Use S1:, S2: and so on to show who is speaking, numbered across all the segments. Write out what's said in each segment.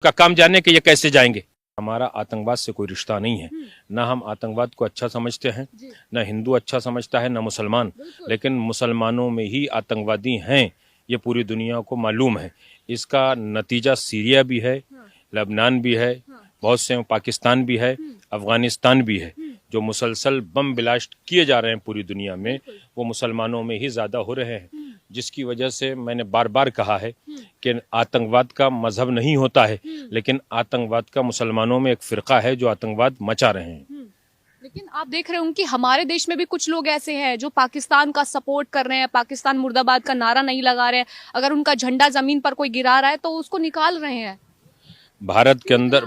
S1: का काम जाने कि ये कैसे जाएंगे। हमारा आतंकवाद से कोई रिश्ता नहीं है, ना हम आतंकवाद को अच्छा समझते हैं, ना हिंदू अच्छा समझता है, ना मुसलमान। लेकिन मुसलमानों में ही आतंकवादी हैं, ये पूरी दुनिया को मालूम है। इसका नतीजा सीरिया भी है, लेबनान भी है, बहुत से पाकिस्तान भी है, अफगानिस्तान भी है। जो मुसलसल बम ब्लास्ट किए जा रहे हैं पूरी दुनिया में, वो मुसलमानों में ही ज़्यादा हो रहे हैं, जिसकी वजह से मैंने बार बार कहा है कि आतंकवाद का मजहब नहीं होता है, लेकिन आतंकवाद का मुसलमानों में एक फ़िरका है जो आतंकवाद मचा रहे हैं।
S2: लेकिन आप देख रहे होंगे कि हमारे देश में भी कुछ लोग ऐसे हैं जो पाकिस्तान का सपोर्ट कर रहे हैं, पाकिस्तान मुर्दाबाद का नारा नहीं लगा रहे हैं। अगर उनका झंडा जमीन पर कोई गिरा रहा है तो उसको निकाल रहे हैं।
S1: भारत के अंदर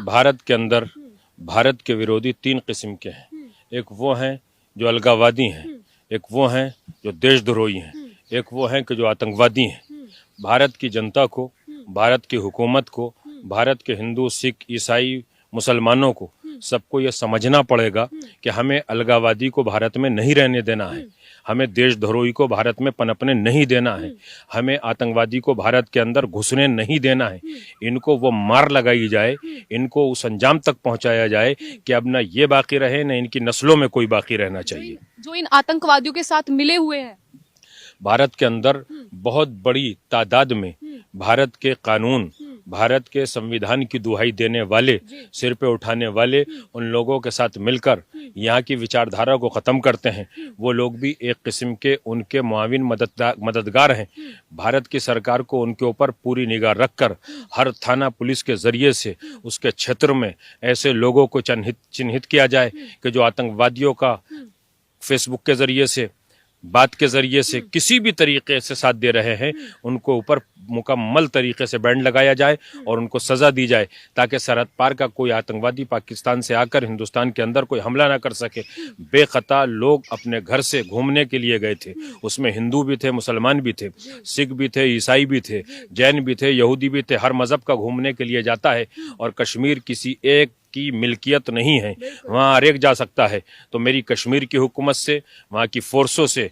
S1: भारत के विरोधी तीन किस्म के हैं। एक वो हैं जो अलगावादी हैं, एक वो हैं जो देशद्रोही हैं, एक वो हैं कि जो आतंकवादी हैं। भारत की जनता को, भारत की हुकूमत को, भारत के हिंदू, सिख, ईसाई, मुसलमानों को सबको ये समझना पड़ेगा कि हमें अलगावादी को भारत में नहीं रहने देना है, हमें देशद्रोही को भारत में पनपने नहीं देना है, हमें आतंकवादी को भारत के अंदर घुसने नहीं देना है। इनको वो मार लगाई जाए, इनको उस अंजाम तक पहुंचाया जाए कि अब ना ये बाकी रहे, न इनकी नस्लों में कोई बाकी रहना चाहिए।
S2: जो इन आतंकवादियों के साथ मिले हुए हैं,
S1: भारत के अंदर बहुत बड़ी तादाद में भारत के कानून, भारत के संविधान की दुहाई देने वाले, सिर पे उठाने वाले उन लोगों के साथ मिलकर यहाँ की विचारधारा को ख़त्म करते हैं। वो लोग भी एक किस्म के उनके मुआविन मददगार हैं। भारत की सरकार को उनके ऊपर पूरी निगाह रखकर हर थाना पुलिस के ज़रिए से उसके क्षेत्र में ऐसे लोगों को चिन्हित किया जाए कि जो आतंकवादियों का फेसबुक के ज़रिए से, बात के जरिए से किसी भी तरीके से साथ दे रहे हैं, उनको ऊपर मुकम्मल तरीके से बैंड लगाया जाए और उनको सज़ा दी जाए, ताकि सरहद पार का कोई आतंकवादी पाकिस्तान से आकर हिंदुस्तान के अंदर कोई हमला ना कर सके। बेखता लोग अपने घर से घूमने के लिए गए थे, उसमें हिंदू भी थे, मुसलमान भी थे, सिख भी थे, ईसाई भी थे, जैन भी थे, यहूदी भी थे। हर मज़हब का घूमने के लिए जाता है और कश्मीर किसी एक की मिल्कियत नहीं है, वहाँ हर एक जा सकता है। तो मेरी कश्मीर की हुकूमत से, वहाँ की फोर्सों से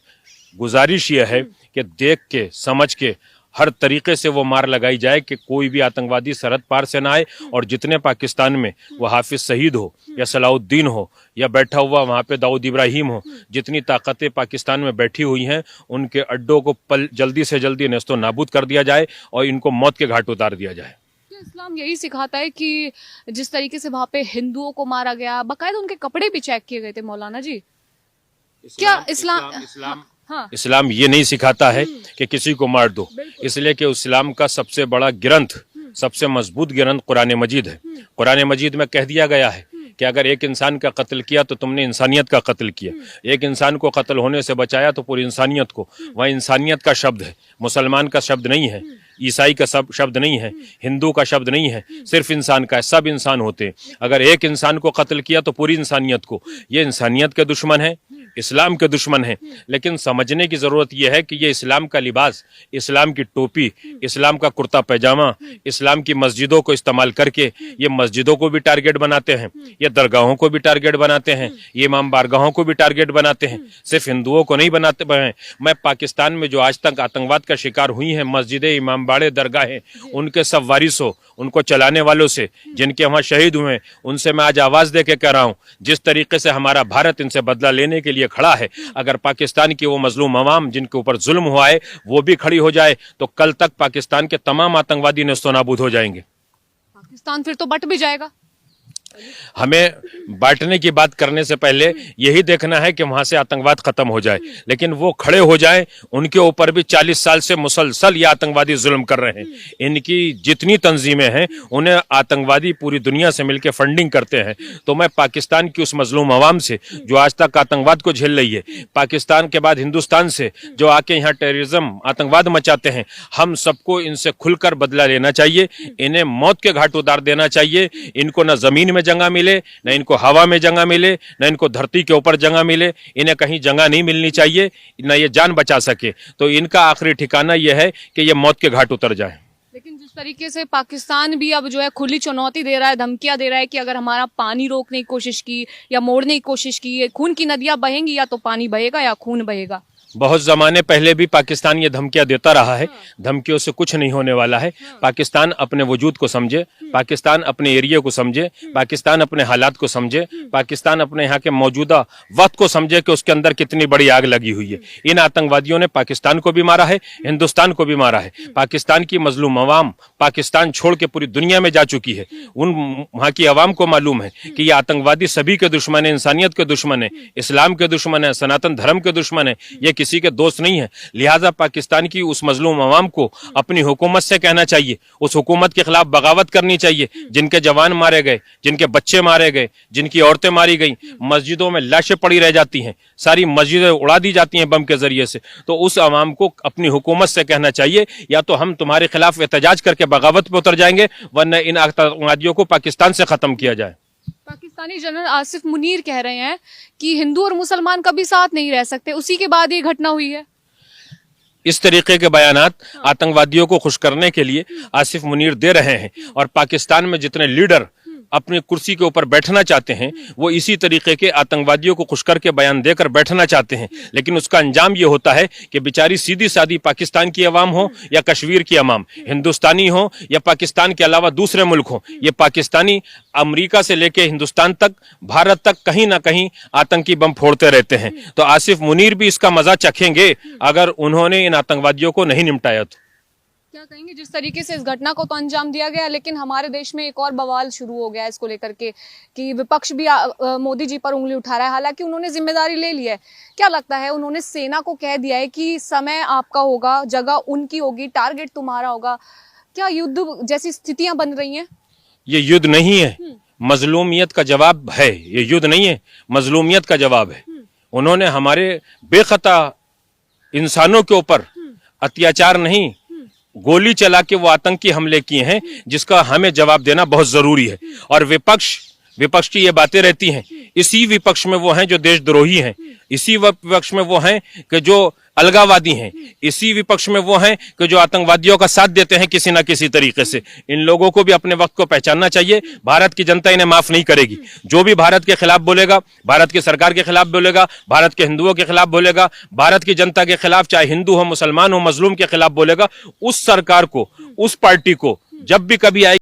S1: गुजारिश यह है कि देख के समझ के हर तरीके से वो मार लगाई जाए कि कोई भी आतंकवादी सरहद पार से ना आए। और जितने पाकिस्तान में वो हाफिज सईद हो या सलाउद्दीन हो या बैठा हुआ वहाँ पे दाऊद इब्राहिम हो, जितनी ताकतें पाकिस्तान में बैठी हुई हैं, उनके अड्डों को जल्दी से जल्दी नेस्तो नाबूद कर दिया जाए और इनको मौत के घाट उतार दिया जाए।
S2: इस्लाम यही सिखाता है कि जिस तरीके से वहां पे हिंदुओं को मारा गया, बाकायदा उनके कपड़े भी चेक किए गए थे मौलाना जी। क्या
S1: इस्लाम ये नहीं सिखाता है कि किसी को मार दो, इसलिए कि इस्लाम का सबसे बड़ा ग्रंथ, सबसे मजबूत ग्रंथ कुरान मजीद है। कुरान मजीद में कह दिया गया है कि अगर एक इंसान का कत्ल किया तो तुमने इंसानियत का कत्ल किया, एक इंसान को कत्ल होने से बचाया तो पूरी इंसानियत को। वह इंसानियत का शब्द है, मुसलमान का शब्द नहीं है, ईसाई का शब्द नहीं है, हिंदू का शब्द नहीं है, सिर्फ इंसान का है। सब इंसान होते हैं। अगर एक इंसान को कत्ल किया तो पूरी इंसानियत को। ये इंसानियत के दुश्मन है, इस्लाम के दुश्मन है। लेकिन समझने की ज़रूरत यह है कि ये इस्लाम का लिबास, इस्लाम की टोपी, इस्लाम का कुर्ता पैजामा, इस्लाम की मस्जिदों को इस्तेमाल करके ये मस्जिदों को भी टारगेट बनाते हैं, ये दरगाहों को भी टारगेट बनाते हैं, ये इमाम बारगाहों को भी टारगेट बनाते हैं, सिर्फ हिंदुओं को नहीं बनाते हैं। मैं पाकिस्तान में जो आज तक आतंकवाद का शिकार हुई हैं मस्जिदें, इमाम बाड़े, दरगाहें, उनके सब वारिसों, उनको चलाने वालों से, जिनके वहाँ शहीद हुए, उनसे मैं आज आवाज़ दे के कह रहा हूँ, जिस तरीके से हमारा भारत इनसे बदला लेने के लिए खड़ा है, अगर पाकिस्तान की वो मजलूम अवाम जिनके ऊपर जुल्म हुआ है वो भी खड़ी हो जाए तो कल तक पाकिस्तान के तमाम आतंकवादी नेस्तनाबूद हो जाएंगे।
S2: पाकिस्तान फिर तो बट भी जाएगा।
S1: हमें बांटने की बात करने से पहले यही देखना है कि वहां से आतंकवाद खत्म हो जाए, लेकिन वो खड़े हो जाएं, उनके ऊपर भी 40 साल से मुसलसल ये आतंकवादी जुल्म कर रहे हैं। इनकी जितनी तंजीमें हैं उन्हें आतंकवादी पूरी दुनिया से मिलकर फंडिंग करते हैं। तो मैं पाकिस्तान की उस मजलूम अवाम से जो आज तक आतंकवाद को झेल रही है, पाकिस्तान के बाद हिंदुस्तान से जो आके यहाँ टेररिज्म, आतंकवाद मचाते हैं, हम सबको इनसे खुलकर बदला लेना चाहिए। इन्हें मौत के घाट उतार देना चाहिए। इनको न जमीन में जगह मिले, न इनको हवा में जगह मिले, न इनको धरती के ऊपर जगह मिले, इन्हें कहीं जगह नहीं मिलनी चाहिए, न ये जान बचा सके। तो इनका आखिरी ठिकाना यह है कि ये मौत के घाट उतर जाए।
S2: लेकिन जिस तरीके से पाकिस्तान भी अब जो है खुली चुनौती दे रहा है, धमकियां दे रहा है कि अगर हमारा पानी रोकने की कोशिश की या मोड़ने की कोशिश की, खून की नदियां बहेंगी या तो पानी बहेगा या खून बहेगा।
S1: बहुत जमाने पहले भी पाकिस्तान ये धमकियां देता रहा है। धमकियों से कुछ नहीं होने वाला है। पाकिस्तान अपने वजूद को समझे, पाकिस्तान अपने एरिया को समझे, पाकिस्तान अपने हालात को समझे, पाकिस्तान अपने यहाँ के मौजूदा वक्त को समझे कि उसके अंदर कितनी बड़ी आग लगी हुई है। इन आतंकवादियों ने पाकिस्तान को भी मारा है, हिंदुस्तान को भी मारा है। पाकिस्तान की मजलूम अवाम पाकिस्तान छोड़ के पूरी दुनिया में जा चुकी है। उन वहां की अवाम को मालूम है कि ये आतंकवादी सभी के दुश्मन है, इंसानियत के दुश्मन है, इस्लाम के दुश्मन है, सनातन धर्म के दुश्मन है, ये किसी के दोस्त नहीं है। लिहाजा पाकिस्तान की उस मजलूम अवाम को अपनी हुकूमत से कहना चाहिए, उस हुकूमत के खिलाफ बगावत करनी चाहिए। जिनके जवान मारे गए, जिनके बच्चे मारे गए, जिनकी औरतें मारी गई, मस्जिदों में लाशें पड़ी रह जाती हैं, सारी मस्जिदें उड़ा दी जाती हैं बम के जरिए से, तो उस अवाम को अपनी हुकूमत से कहना चाहिए या तो हम तुम्हारे खिलाफ एहतजाज करके बगावत पे उतर जाएंगे, वरना इन आतंकवादियों को पाकिस्तान से खत्म किया जाए।
S2: पाकिस्तानी जनरल आसिफ मुनीर कह रहे हैं कि हिंदू और मुसलमान कभी साथ नहीं रह सकते, उसी के बाद ये घटना हुई है।
S1: इस तरीके के बयानात आतंकवादियों को खुश करने के लिए आसिफ मुनीर दे रहे हैं, और पाकिस्तान में जितने लीडर अपनी कुर्सी के ऊपर बैठना चाहते हैं वो इसी तरीके के आतंकवादियों को खुश करके बयान देकर बैठना चाहते हैं। लेकिन उसका अंजाम ये होता है कि बेचारी सीधी सादी पाकिस्तान की अवाम हो या कश्मीर की अवाम, हिंदुस्तानी हो या पाकिस्तान के अलावा दूसरे मुल्क हो, ये पाकिस्तानी अमेरिका से लेके हिंदुस्तान तक, भारत तक कहीं ना कहीं आतंकी बम फोड़ते रहते हैं। तो आसिफ मुनीर भी इसका मजा चखेंगे अगर उन्होंने इन आतंकवादियों को नहीं निपटाया तो।
S2: क्या कहेंगे, जिस तरीके से इस घटना को तो अंजाम दिया गया, लेकिन हमारे देश में एक और बवाल शुरू हो गया है इसको लेकर के कि विपक्ष भी मोदी जी पर उंगली उठा रहा है। हालांकि उन्होंने जिम्मेदारी ले ली है। क्या लगता है, उन्होंने सेना को कह दिया है कि समय आपका होगा, जगह उनकी होगी, टारगेट तुम्हारा होगा। क्या युद्ध जैसी स्थितियां बन रही हैं?
S1: ये युद्ध नहीं है, मजलूमियत का जवाब है। ये युद्ध नहीं है, मजलूमियत का जवाब है। उन्होंने हमारे बेखता इंसानों के ऊपर अत्याचार नहीं, गोली चला के वो आतंकी हमले किए हैं, जिसका हमें जवाब देना बहुत जरूरी है। और विपक्ष की ये बातें रहती हैं, इसी विपक्ष में वो हैं जो देशद्रोही हैं, इसी विपक्ष में वो हैं कि जो अलगावादी हैं, इसी विपक्ष में वो हैं कि जो आतंकवादियों का साथ देते हैं किसी ना किसी तरीके से। इन लोगों को भी अपने वक्त को पहचानना चाहिए। भारत की जनता इन्हें माफ नहीं करेगी। जो भी भारत के खिलाफ बोलेगा, भारत की सरकार के खिलाफ बोलेगा, भारत के हिंदुओं के खिलाफ बोलेगा, भारत की जनता के खिलाफ, चाहे हिंदू हो, मुसलमान हो, मजलूम के खिलाफ बोलेगा, उस सरकार को, उस पार्टी को जब भी कभी आएगी